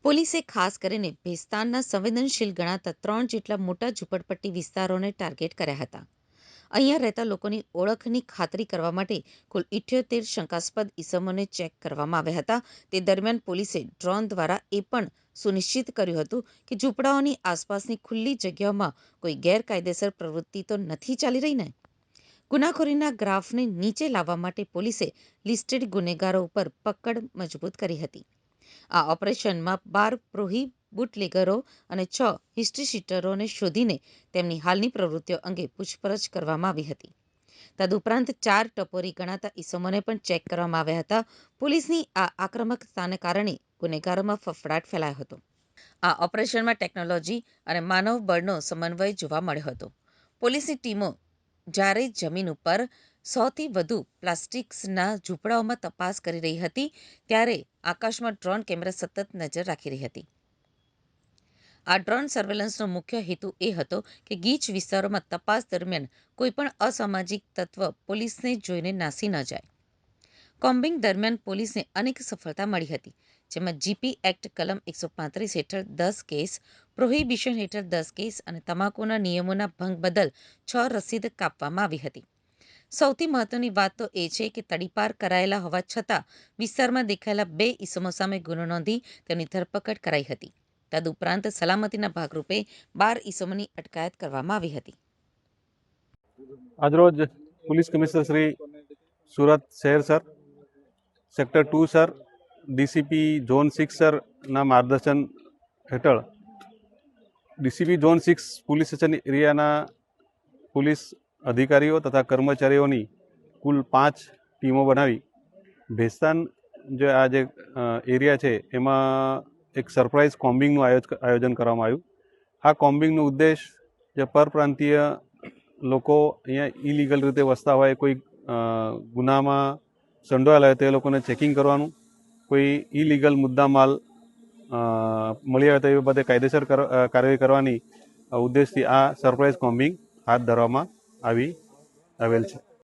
પોલીસે ખાસ કરીને ભેસ્તાનના સંવેદનશીલ ગણાતા 3 જેટલા મોટા ઝૂંપડપટ્ટી વિસ્તારોને ટાર્ગેટ કર્યા હતા. અહીંયા રહેતા લોકોની ઓળખની ખાતરી કરવા માટે કુલ 78 શંકાસ્પદ ઇસમોને ચેક કરવામાં આવ્યા હતા. તે દરમિયાન પોલીસે ડ્રોન દ્વારા એ પણ સુનિશ્ચિત કર્યું હતું કે ઝૂંપડાઓની આસપાસની ખુલ્લી જગ્યાઓમાં કોઈ ગેરકાયદેસર પ્રવૃત્તિ તો નથી ચાલી રહી ને. ગુનાખોરીના ગ્રાફને નીચે લાવવા માટે પોલીસે લિસ્ટેડ ગુનેગારો ઉપર પકડ મજબૂત કરી હતી. આ ઓપરેશનમાં 12 બુટલેગરો અને 6 હિસ્ટ્રી શીટરોને શોધીને તેમની હાલની પ્રવૃત્તિઓ અંગે પૂછપરછ કરવામાં આવી હતી. તદુપરાંત 4 ટપોરી ગણાતા ઇસમોને પણ ચેક કરવામાં આવ્યા હતા. પોલીસની આ આક્રમકતાને કારણે ગુનેગારોમાં ફફડાટ ફેલાયો હતો. આ ઓપરેશનમાં ટેકનોલોજી અને માનવ બળનો સમન્વય જોવા મળ્યો હતો. પોલીસની ટીમો જ્યારે જમીન ઉપર 100થી વધુ પ્લાસ્ટિક્સના ઝૂંપડાઓમાં તપાસ કરી રહી હતી ત્યારે આકાશમાં ડ્રોન કેમેરા સતત નજર રાખી રહી હતી. આ ડ્રોન સર્વેલન્સનો મુખ્ય હેતુ એ હતો કે ગીચ વિસ્તારોમાં તપાસ દરમિયાન કોઈપણ અસામાજિક તત્વ પોલીસને જોઈને નાસી ન જાય. કોમ્બિંગ દરમિયાન પોલીસને અનેક સફળતા મળી હતી, જેમાં જીપી એક્ટ કલમ 135 હેઠળ 10 કેસ, પ્રોહિબિશન હેઠળ 10 કેસ અને તમાકુના નિયમોના ભંગ બદલ 6 રસીદ કાપવામાં આવી હતી. સૌથી મહત્વની વાત તો એ છે કે તડીપાર કરાયેલા હોવા છતાં વિસ્તારમાં દેખાયેલા 2 ઇસમો સામે ગુનો નોંધી તેમની ધરપકડ કરાઈ હતી. તદુપરાંત સલામતીના ભાગરૂપે 12 ઇસમોની અટકાયત કરવામાં આવી હતી. આજરોજ પોલીસ કમિશનર શ્રી સુરત શહેર sir, sector 2 sir, DCP zone 6 સરના માર્ગદર્શન હેઠળ ડીસીપી ઝોન 6 પોલીસ સ્ટેશન એરિયાના પોલીસ અધિકારીઓ તથા કર્મચારીઓની કુલ 5 ટીમો બનાવી ભેસ્તાન જે આ જે એરિયા છે એમાં એક સરપ્રાઇઝ કોમ્બિંગનું આયોજન કરવામાં આવ્યું. આ કોમ્બિંગનો ઉદ્દેશ જે પરપ્રાંતીય લોકો અહીંયા ઇલીગલ રીતે વસતા હોય, કોઈ ગુનામાં સંડોવાયેલા હોય તે લોકોને ચેકિંગ કરવાનું, કોઈ ઇલીગલ મુદ્દામાલ મળી આવે તો એ બાબતે કાયદેસર કાર્યવાહી કરવાની ઉદ્દેશથી આ સરપ્રાઇઝ કોમ્બિંગ હાથ ધરવામાં આવેલ છે.